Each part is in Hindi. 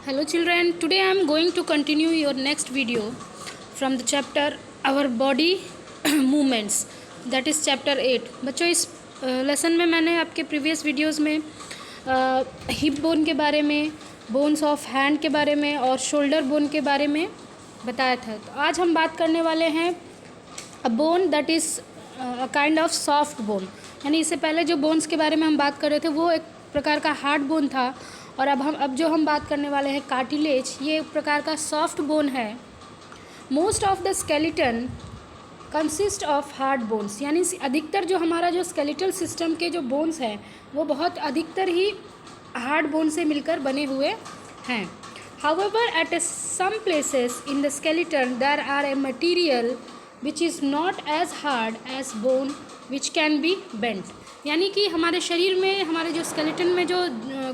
Hello children, today I am going to continue your next video from the chapter Our Body Movements, that is chapter 8. बच्चों इस लेसन में मैंने आपके प्रीवियस वीडियोस में हिप बोन के बारे में, बोन्स ऑफ हैंड के बारे में और शोल्डर बोन के बारे में बताया था. तो आज हम बात करने वाले हैं a bone that is a kind of soft bone. यानी इससे पहले जो बोन्स के बारे में हम बात कर रहे थे वो एक प्रकार का हार्ड बोन था, और अब जो हम बात करने वाले हैं कार्टिलेज, ये एक प्रकार का सॉफ्ट बोन है. Most of the skeleton consist of hard bones, यानी अधिकतर जो हमारा जो स्केलेटल सिस्टम के जो बोन्स हैं वो बहुत अधिकतर ही हार्ड बोन से मिलकर बने हुए हैं. However at some places in the skeleton there are a material which is not as hard as bone which can be bent. यानी कि हमारे शरीर में, हमारे जो स्केलेटन में जो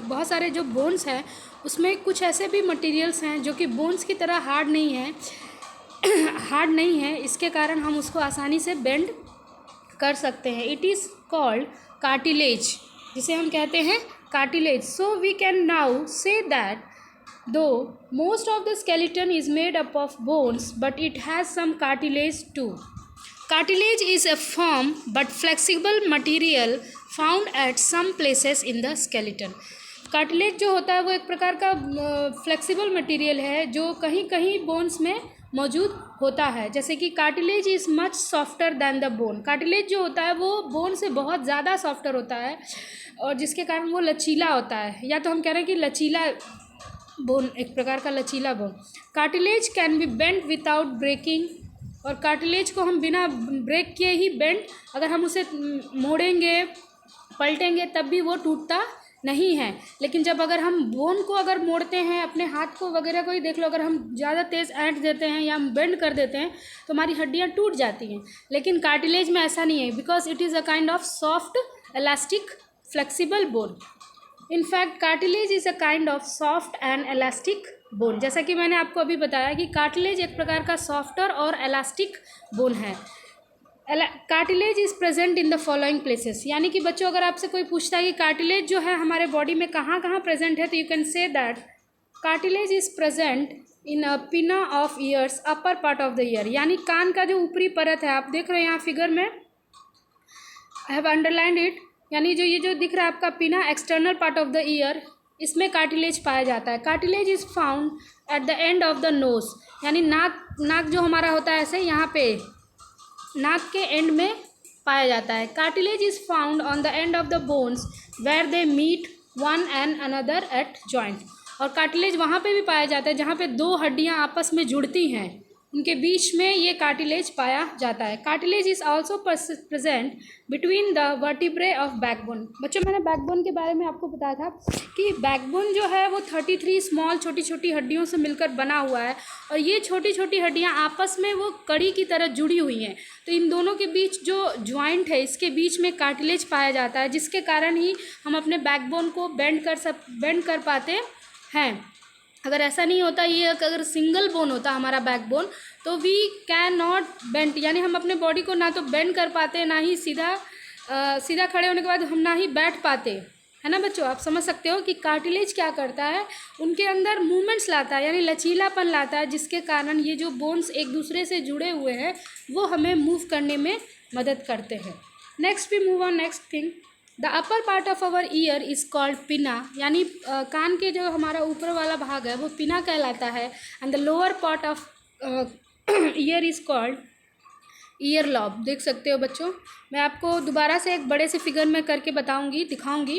बहुत सारे जो बोन्स हैं उसमें कुछ ऐसे भी मटेरियल्स हैं जो कि बोन्स की तरह हार्ड नहीं है हार्ड नहीं है. इसके कारण हम उसको आसानी से बेंड कर सकते हैं. इट इज़ कॉल्ड कार्टिलेज, जिसे हम कहते हैं cartilage. So we can now say that though most of the skeleton is made up of bones but it has some cartilage too. Cartilage is a firm but flexible material found at some places in the skeleton. Cartilage जो होता है वो एक प्रकार का फ्लेक्सिबल मटेरियल है जो कहीं कहीं बोन्स में मौजूद होता है. जैसे कि cartilage is much softer than the bone. Cartilage जो होता है वो बोन से बहुत ज़्यादा सॉफ्टर होता है और जिसके कारण वो लचीला होता है, या तो हम कह रहे हैं कि लचीला बोन, एक प्रकार का लचीला bone. Cartilage can be bend without breaking, और कार्टिलेज को हम बिना ब्रेक किए ही बेंड, अगर हम उसे मोड़ेंगे पलटेंगे तब भी वो टूटता नहीं है. लेकिन जब अगर हम बोन को अगर मोड़ते हैं, अपने हाथ को वगैरह को ही देख लो, अगर हम ज़्यादा तेज़ ऐंठ देते हैं या हम बेंड कर देते हैं तो हमारी हड्डियाँ टूट जाती हैं. लेकिन कार्टिलेज में ऐसा नहीं है, because it is a kind of soft elastic flexible bone. In fact cartilage is a kind of soft and elastic bone. जैसा कि मैंने आपको अभी बताया कि कार्टिलेज एक प्रकार का सॉफ्टर और इलास्टिक बोन है. Cartilage is present in the following places. यानी कि बच्चों अगर आपसे कोई पूछता है कि कार्टिलेज जो है हमारे बॉडी में कहाँ कहाँ प्रेजेंट है, तो you can say that cartilage is present in a pinna of ears, upper part of the ear. यानी कान का जो ऊपरी परत है, आप देख रहे हैं यहाँ फिगर में, आई हैव अंडरलाइंड इट. यानी जो ये जो दिख रहा है आपका पिना, external part of the year, इसमें कार्टिलेज पाया जाता है. Cartilage is found at the end of the nose. यानी नाक जो हमारा होता है ऐसे यहाँ पे नाक के एंड में पाया जाता है. Cartilage is found on the end of the bones where they meet one and another at joint. और कार्टिलेज वहाँ पे भी पाया जाता है जहाँ पे दो हड्डियाँ आपस में जुड़ती हैं, उनके बीच में ये कार्टिलेज पाया जाता है. Cartilage is also present between the vertebrae of backbone. बच्चों मैंने बैकबोन के बारे में आपको बताया था कि बैकबोन जो है वो 33 स्मॉल छोटी छोटी हड्डियों से मिलकर बना हुआ है, और ये छोटी छोटी हड्डियाँ आपस में वो कड़ी की तरह जुड़ी हुई हैं. तो इन दोनों के बीच जो ज्वाइंट है, इसके बीच में कार्टिलेज पाया जाता है, जिसके कारण ही हम अपने बैकबोन को बेंड कर पाते हैं. अगर ऐसा नहीं होता, ये अगर सिंगल बोन होता हमारा बैकबोन, तो वी कैन नॉट बेंड, यानी हम अपने बॉडी को ना तो बेंड कर पाते, ना ही सीधा खड़े होने के बाद हम ना ही बैठ पाते, है ना बच्चों. आप समझ सकते हो कि कार्टिलेज क्या करता है, उनके अंदर मूवमेंट्स लाता है, यानी लचीलापन लाता है, जिसके कारण ये जो बोन्स एक दूसरे से जुड़े हुए हैं वो हमें मूव करने में मदद करते हैं. Next we move on next thing. The upper part of our ear is called pinna. यानी कान के जो हमारा ऊपर वाला भाग है वो पिना कहलाता है. And the lower part of year is called year lobe. देख सकते हो बच्चों, मैं आपको दोबारा से एक बड़े से फिगर में करके दिखाऊंगी.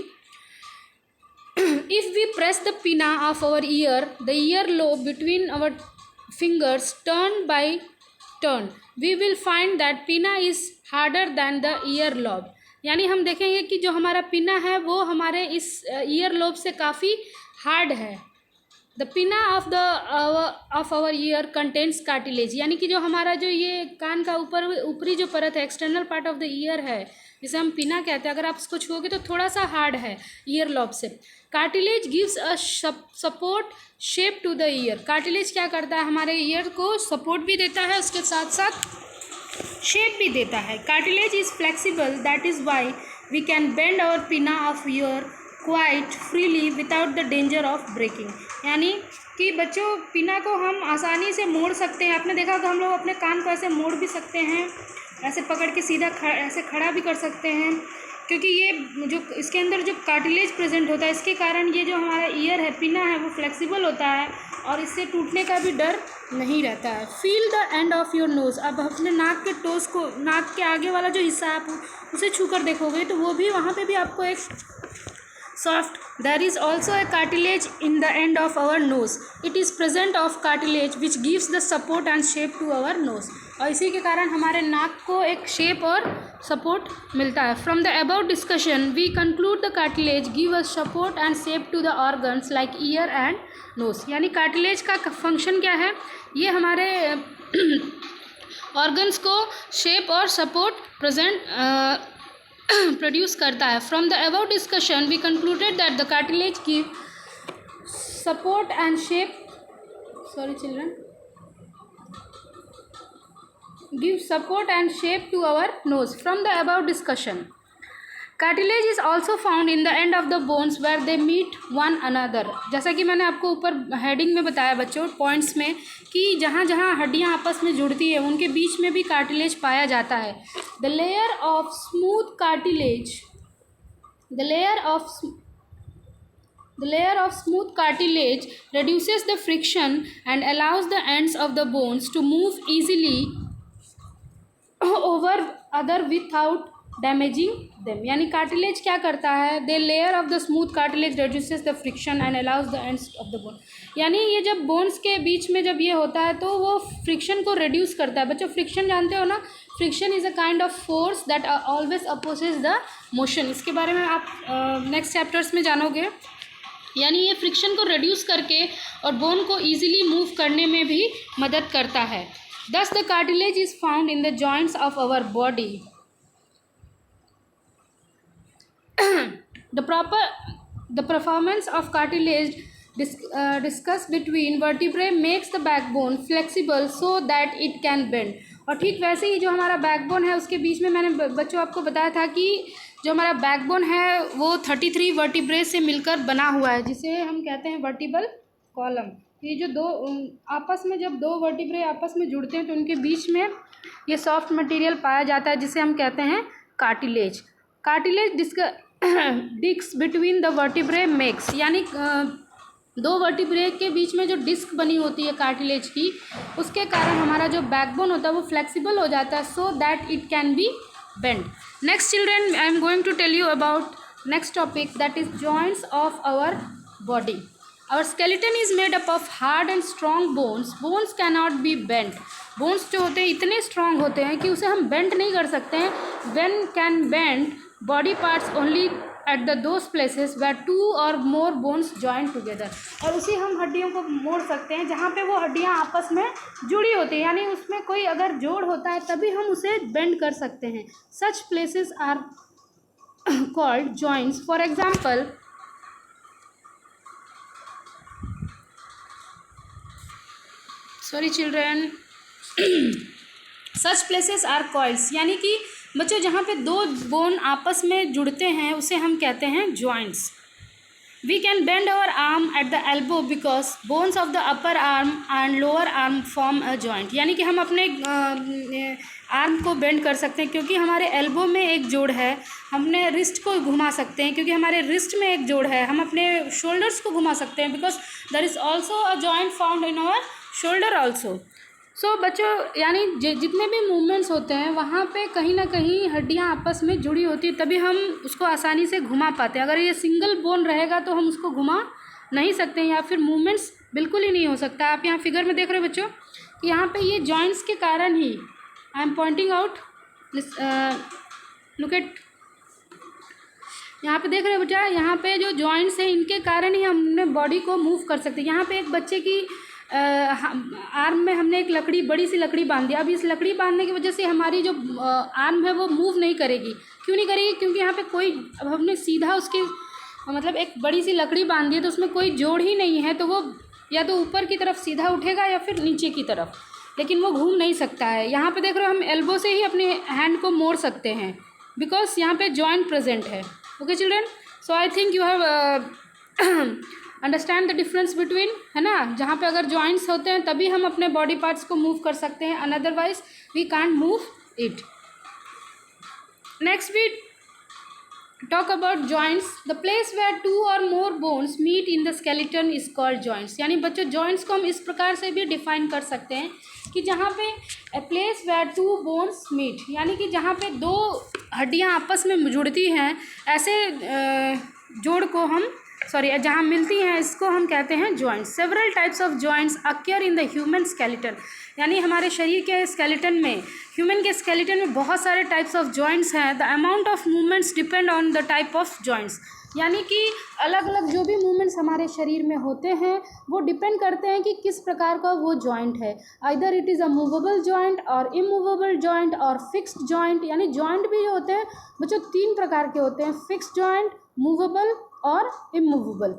If we press the pinna of our ear, the ear lobe between our fingers turn by turn, we will find that pinna is harder than the ear lobe. यानी हम देखेंगे कि जो हमारा पिना है वो हमारे इस ईयर लोब से काफ़ी हार्ड है. The pinna of our ear contains cartilage. यानी कि जो हमारा जो ये कान का ऊपरी जो परत है, external part of the year है, जिसे हम पिना कहते हैं, अगर आप इसको छुओगे तो थोड़ा सा हार्ड है ईयर लॉब से. Cartilage gives a support shape to the ear. Cartilage क्या करता है, हमारे ईयर को सपोर्ट भी देता है, उसके साथ साथ शेप भी देता है. Cartilage is flexible, that is why we can bend our pinna of ear quite freely without the danger of breaking. यानी कि बच्चों पिना को हम आसानी से मोड़ सकते हैं। आपने देखा होगा हम लोग अपने कान को ऐसे मोड़ भी सकते हैं, ऐसे पकड़ के सीधा ऐसे खड़ा भी कर सकते हैं, क्योंकि ये जो इसके अंदर जो कार्टिलेज प्रेजेंट होता है इसके कारण ये जो हमारा ईयर है, पिना है, वो फ्लेक्सिबल होता है और इससे टूटने का भी डर नहीं रहता है। Feel the end of your nose. अब अपने नाक के टोस को, नाक के आगे वाला जो हिस्सा है आप उसे छू कर देखोगे तो वो भी, वहाँ पे भी आपको एक soft. There is also a cartilage in the end of our nose. It is present of cartilage which gives the support and shape to our nose. और इसी के कारण हमारे नाक को एक शेप और सपोर्ट मिलता है। From the above discussion we conclude the cartilage give us support and shape to the organs like ear and nose. यानी कार्टिलेज का फंक्शन क्या है, ये हमारे ऑर्गन्स को शेप और सपोर्ट प्रोड्यूस करता है। From the above discussion we concluded that the cartilage give support and shape, sorry children, give support and shape to our nose. From the above discussion cartilage is also found in the end of the bones where they meet one another. जैसा कि मैंने आपको ऊपर हेडिंग में बताया बच्चों, पॉइंट्स में, कि जहाँ जहाँ हड्डियाँ आपस में जुड़ती है उनके बीच में भी कार्टिलेज पाया जाता है। The layer of smooth cartilage, the layer of smooth cartilage reduces the friction and allows the ends of the bones to move easily over other without damaging them. यानी कार्टिलेज क्या करता है, the layer of the smooth cartilage reduces the friction and allows the ends of the bone. यानी ये जब बोन्स के बीच में जब ये होता है तो वो फ्रिक्शन को रिड्यूस करता है। बच्चों फ्रिक्शन जानते हो ना, friction is a kind of force that always opposes the motion. इसके बारे में आप नेक्स्ट चैप्टर्स में जानोगे। यानी ये फ्रिक्शन को रिड्यूस करके और बोन को ईजिली मूव करने में भी मदद करता है। Thus the cartilage is found in the joints of our body. The performance of cartilage discussed between vertebrae makes the backbone flexible so that it can bend. और ठीक वैसे ही जो हमारा बैकबोन है उसके बीच में मैंने बच्चों आपको बताया था कि जो हमारा बैकबोन है वो 33 वर्टिब्रे से मिलकर बना हुआ है, जिसे हम कहते हैं वर्टिबल कॉलम। ये जो दो आपस में, जब दो वर्टिब्रे आपस में जुड़ते हैं तो उनके बीच में ये सॉफ्ट मटेरियल पाया जाता है जिसे हम कहते हैं cartilage. Cartilage disc between the vertebrae makes, यानी दो वर्टिब्रे के बीच में जो डिस्क बनी होती है कार्टिलेज की, उसके कारण हमारा जो बैकबोन होता है वो फ्लेक्सिबल हो जाता है so that it can be bend. Next children, I am going to tell you about next topic, that is joints of our body. Our skeleton is made up of hard and strong bones. Bones can not be bend. Bones जो होते हैं इतने स्ट्रॉन्ग होते हैं कि उसे हम बेंड नहीं कर सकते हैं। When can bend body parts only at the those places where two और मोर बोन्स जॉइन टुगेदर। और उसी हम हड्डियों को मोड़ सकते हैं जहाँ पे वो हड्डियाँ आपस में जुड़ी होती हैं, यानी उसमें कोई अगर जोड़ होता है तभी हम उसे बेंड कर सकते हैं। Such places are called joints. For example, sorry children, such places are coils. यानी कि बच्चों जहाँ पे दो बोन आपस में जुड़ते हैं उसे हम कहते हैं joints. We can bend our arm at the elbow because bones of the upper arm and lower arm form a joint. यानी कि हम अपने आर्म को बेंड कर सकते हैं क्योंकि हमारे एल्बो में एक जोड़ है। हमने रिस्ट को घुमा सकते हैं क्योंकि हमारे रिस्ट में एक जोड़ है। हम अपने शोल्डर्स को घुमा सकते हैं because there is also a joint found in our shoulder also. So बच्चों यानी जितने भी मूवमेंट्स होते हैं वहाँ पे कहीं ना कहीं हड्डियाँ आपस में जुड़ी होती है, तभी हम उसको आसानी से घुमा पाते हैं। अगर ये सिंगल बोन रहेगा तो हम उसको घुमा नहीं सकते हैं या फिर मूवमेंट्स बिल्कुल ही नहीं हो सकता। आप यहाँ फिगर में देख रहे हो बच्चों कि यहाँ पे ये जॉइंट्स के कारण ही, I am pointing out, look at, यहाँ पे देख रहे हो बेटा, यहाँ पे जो जॉइंट्स हैं इनके कारण ही हमने बॉडी को मूव कर सकते हैं। यहाँ पे एक बच्चे की आर्म में हमने एक लकड़ी, बड़ी सी लकड़ी बांध दी। अब इस लकड़ी बांधने की वजह से हमारी जो आर्म है वो मूव नहीं करेगी। क्यों नहीं करेगी? क्योंकि यहाँ पे कोई, अब हमने सीधा उसके मतलब एक बड़ी सी लकड़ी बांध दी है तो उसमें कोई जोड़ ही नहीं है, तो वो या तो ऊपर की तरफ सीधा उठेगा या फिर नीचे की तरफ, लेकिन वो घूम नहीं सकता है। यहाँ पे देख रहे हो हम एल्बो से ही अपने हैंड को मोड़ सकते हैं बिकॉज यहाँ पे जॉइंट प्रेजेंट है। Okay children, so I think you have understand the difference between, है ना, जहाँ पे अगर जॉइंट्स होते हैं तभी हम अपने बॉडी पार्ट्स को मूव कर सकते हैं, otherwise we can't move it. Next we talk about joints. The place where 2 और more bones meet in the skeleton is called joints. यानी बच्चों जॉइंट्स को हम इस प्रकार से भी डिफाइन कर सकते हैं कि जहाँ पे a place where 2 bones meet, यानी कि जहाँ पे 2 हड्डियाँ आपस में जुड़ती हैं, ऐसे जोड़ को हम जहाँ मिलती हैं इसको हम कहते हैं joints. Several types of joints अक्यर in the human skeleton. यानी हमारे शरीर के स्केलेटन में, ह्यूमन के स्केलेटन में बहुत सारे टाइप्स ऑफ जॉइंट्स हैं. The amount of movements depend on the type of joints. यानी कि अलग अलग जो भी मूवमेंट्स हमारे शरीर में होते हैं वो डिपेंड करते हैं कि किस प्रकार का वो जॉइंट है. Either it is a movable joint और इमूवेबल जॉइंट और फिक्स्ड जॉइंट. यानी जॉइंट भी होते हैं बच्चों 3 प्रकार के होते हैं, फिक्स्ड जॉइंट, मूवेबल और इमूवेबल.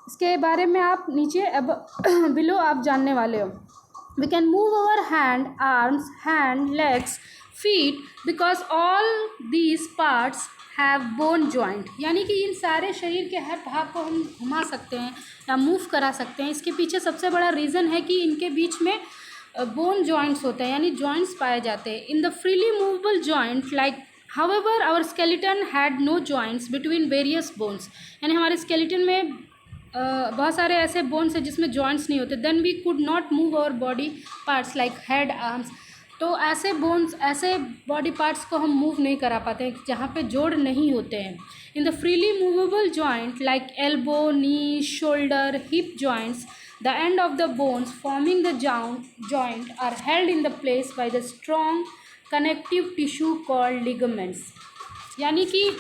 इसके बारे में आप नीचे अब बिलो आप जानने वाले हो. We can move our hand, arms, legs, feet because all these parts have bone joint. यानी कि इन सारे शरीर के हर भाग को हम घुमा सकते हैं या मूव करा सकते हैं. इसके पीछे सबसे बड़ा रीज़न है कि इनके बीच में बोन जॉइंट्स होते हैं, यानी जॉइंट्स पाए जाते हैं. In the freely movable joint like however our skeleton had no joints between various bones. यानी हमारे स्केलेटन में बहुत सारे ऐसे बोन्स हैं जिसमें जॉइंट्स नहीं होते. Then we could not move our body parts like head, arms. तो ऐसे बोन्स, ऐसे बॉडी पार्ट्स को हम मूव नहीं करा पाते हैं जहाँ पे जोड़ नहीं होते हैं. In the freely movable joint like elbow, knee, shoulder, hip joints, the end of the bones forming the joint are held in the place by the strong connective tissue called ligaments. यानी कि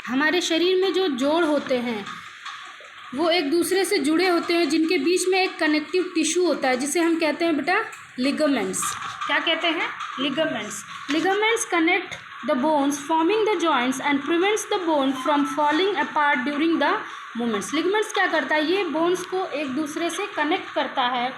हमारे शरीर में जो जोड़ होते हैं वो एक दूसरे से जुड़े होते हैं, जिनके बीच में एक कनेक्टिव टिश्यू होता है जिसे हम कहते हैं बेटा लिगामेंट्स. क्या कहते हैं? Ligaments. Ligaments connect the bones forming the joints and prevents the bone from falling apart during the movements. Ligaments क्या करता है? ये बोन्स को एक दूसरे से कनेक्ट करता है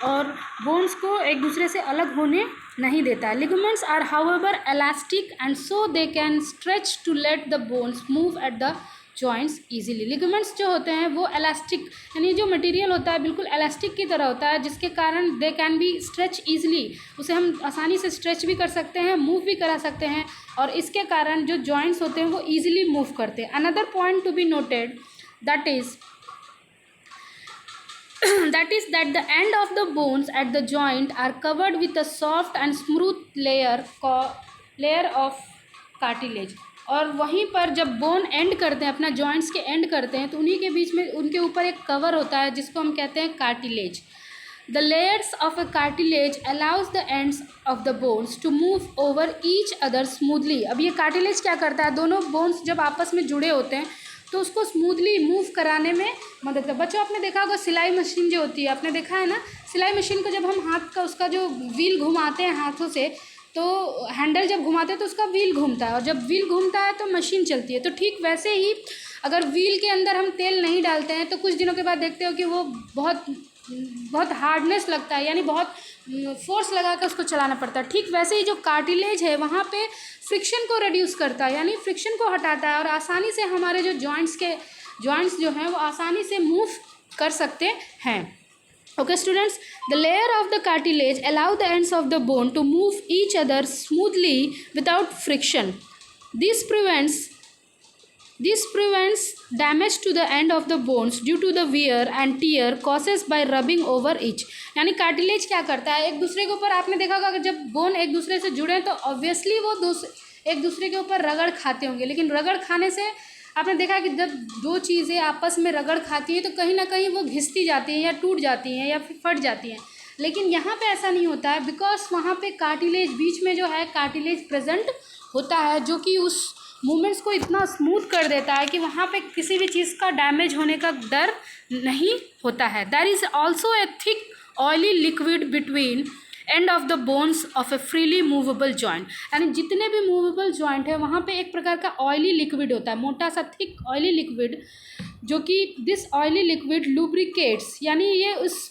और बोन्स को एक दूसरे से अलग होने नहीं देता है. Ligaments are however elastic and so they can stretch to let the bones move at the joints easily. Ligaments जो होते हैं वो इलास्टिक, यानी जो मटेरियल होता है बिल्कुल इलास्टिक की तरह होता है, जिसके कारण they can be stretch easily. उसे हम आसानी से स्ट्रेच भी कर सकते हैं, मूव भी करा सकते हैं, और इसके कारण जो जॉइंट्स होते हैं वो ईजिली मूव करते हैं. Another point to be noted that is that the end of the bones at the joint are covered with a soft and smooth layer of cartilage. और वहीं पर जब बोन एंड करते हैं, अपना जॉइंट्स के एंड करते हैं, तो उन्हीं के बीच में उनके ऊपर एक कवर होता है जिसको हम कहते हैं cartilage. The layers of a cartilage allows the ends of the bones to move over each other smoothly. अब ये कार्टिलेज क्या करता है? दोनों बोन्स जब आपस में जुड़े होते हैं तो उसको स्मूथली मूव कराने में मदद करता है. बच्चों आपने देखा होगा सिलाई मशीन जो होती है, आपने देखा है ना, सिलाई मशीन को जब हम हाथ का उसका जो व्हील घुमाते हैं हाथों से, तो हैंडल जब घुमाते हैं तो उसका व्हील घूमता है, और जब व्हील घूमता है तो मशीन चलती है. तो ठीक वैसे ही अगर व्हील के अंदर हम तेल नहीं डालते हैं तो कुछ दिनों के बाद देखते हो कि वो बहुत हार्डनेस लगता है, यानी बहुत फोर्स लगा कर उसको चलाना पड़ता है. ठीक वैसे ही जो कार्टिलेज है वहाँ पे फ्रिक्शन को रिड्यूस करता है, यानी फ्रिक्शन को हटाता है, और आसानी से हमारे जो जॉइंट्स जो हैं वो आसानी से मूव कर सकते हैं. Okay students, the layer of the cartilage allow the ends of the bone to move each other smoothly without friction. This prevents damage to the end of the bones due to the wear and tear caused by rubbing over each. यानी कार्टिलेज क्या करता है? एक दूसरे के ऊपर आपने देखा होगा जब बोन एक दूसरे से जुड़े तो ऑब्वियसली वो एक दूसरे के ऊपर रगड़ खाते होंगे, लेकिन रगड़ खाने से आपने देखा कि जब दो चीज़ें आपस में रगड़ खाती हैं तो कहीं ना कहीं वो घिसती जाती हैं या टूट जाती हैं या फिर फट जाती हैं. लेकिन यहाँ पे ऐसा नहीं होता है, बिकॉज वहाँ पे कार्टिलेज बीच में जो है कार्टिलेज प्रेजेंट होता है, जो कि उस मूवमेंट्स को इतना स्मूथ कर देता है कि वहाँ पे किसी भी चीज़ का डैमेज होने का डर नहीं होता है. There is also a thick oily liquid between end of the bones of a freely movable joint. यानी जितने भी मूवेबल जॉइंट है वहाँ पे एक प्रकार का ऑयली लिक्विड होता है, मोटा सा थिक ऑयली लिक्विड, जो कि दिस ऑयली लिक्विड लुब्रिकेट्स, यानी ये उस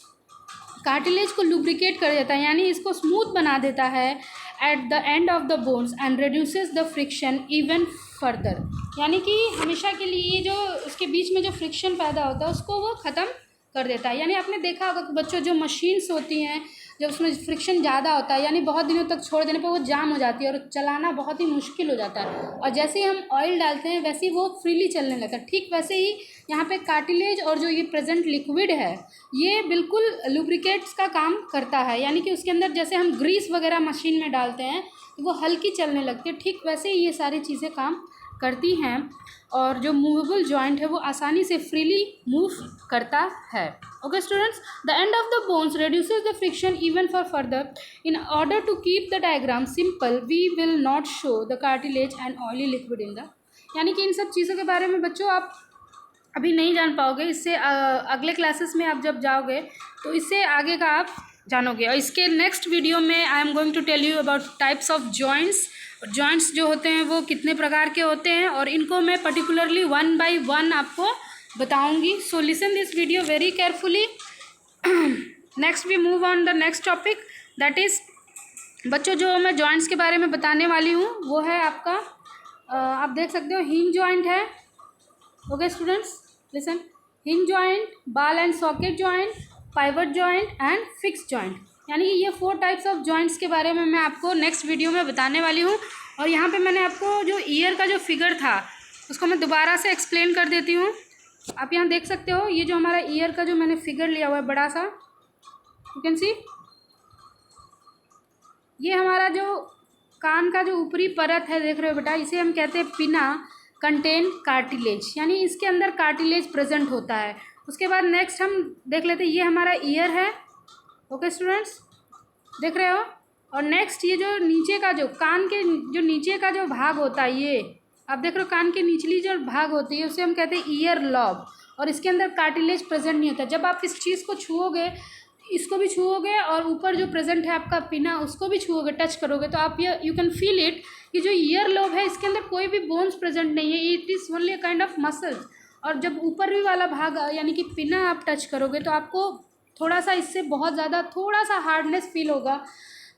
कार्टिलेज को लुब्रिकेट कर देता है, यानी इसको स्मूथ बना देता है. At the end of the bones and reduces the friction even further. यानी कि हमेशा के लिए जो उसके बीच में जो फ्रिक्शन पैदा होता है उसको वो ख़त्म कर देता है। यानी आपने देखा होगा कि बच्चों जो मशीन्स होती हैं जब उसमें फ्रिक्शन ज़्यादा होता है यानी बहुत दिनों तक छोड़ देने पर वो जाम हो जाती है और चलाना बहुत ही मुश्किल हो जाता है, और जैसे ही हम ऑयल डालते हैं वैसे ही वो फ्रीली चलने लगता है। ठीक वैसे ही यहाँ पे कार्टिलेज और जो ये प्रेजेंट लिक्विड है ये बिल्कुल लुब्रिकेट्स का काम करता है। यानी कि उसके अंदर जैसे हम ग्रीस वगैरह मशीन में डालते हैं तो वो हल्की चलने लगती है, ठीक वैसे ही ये सारी चीज़ें काम करती हैं और जो मूवेबल जॉइंट है वो आसानी से फ्रीली मूव करता है। Okay students, the end of the bones reduces the friction even for further. In order to keep the diagram simple we will not show the cartilage and oily liquid in the. यानी कि इन सब चीज़ों के बारे में बच्चों आप अभी नहीं जान पाओगे, इससे अगले क्लासेस में आप जब जाओगे तो इससे आगे का आप जानोगे। और इसके नेक्स्ट वीडियो में I am going to tell you about types of joints. Joints जो होते हैं वो कितने प्रकार के होते हैं और इनको मैं पर्टिकुलरली 1 by 1 आपको बताऊंगी। So listen this video very carefully. Next we move on the next topic, that is बच्चों जो मैं जॉइंट्स के बारे में बताने वाली हूँ वो है आपका आप देख सकते हो हिंज जॉइंट है। Okay students listen, hinge joint, ball and socket joint, pivot joint and fix joint. यानी कि ये 4 टाइप्स ऑफ जॉइंट्स के बारे में मैं आपको नेक्स्ट वीडियो में बताने वाली हूँ। और यहाँ पे मैंने आपको जो ईयर का जो फिगर था उसको मैं दोबारा से एक्सप्लेन कर देती हूँ। आप यहाँ देख सकते हो ये जो हमारा ईयर का जो मैंने फिगर लिया हुआ है बड़ा सा, यू कैन सी, ये हमारा जो कान का जो ऊपरी परत है देख रहे हो बेटा, इसे हम कहते हैं पिना कंटेन कार्टिलेज, यानी इसके अंदर कार्टिलेज प्रेजेंट होता है। उसके बाद नेक्स्ट हम देख लेते हैं ये हमारा ईयर है। ओके स्टूडेंट्स देख रहे हो, और नेक्स्ट ये जो नीचे का जो कान के जो नीचे का जो भाग होता है ये आप देख रहे हो, कान के निचली जो भाग होती है उसे हम कहते हैं ईयर लॉब, और इसके अंदर कार्टिलेज प्रेजेंट नहीं होता। जब आप इस चीज़ को छुओगे, इसको भी छुओगे और ऊपर जो प्रेजेंट है आपका पिना उसको भी छुओगे, टच करोगे तो आप ये यू कैन फील इट कि जो ईयर लॉब है इसके अंदर कोई भी बोन्स प्रेजेंट नहीं है, it is only a kind of muscles. और जब ऊपर भी वाला भाग यानी कि पिना आप टच करोगे तो आपको थोड़ा सा इससे बहुत ज़्यादा थोड़ा सा हार्डनेस फील होगा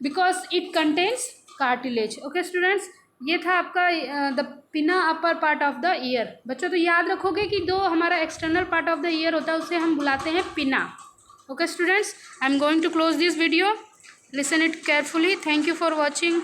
because it contains cartilage. Okay students, ये था आपका the pinna upper part of the ear. बच्चों तो याद रखोगे कि जो हमारा external part of the ear होता है उसे हम बुलाते हैं pinna. Okay students, I am going to close this video, listen it carefully. Thank you for watching.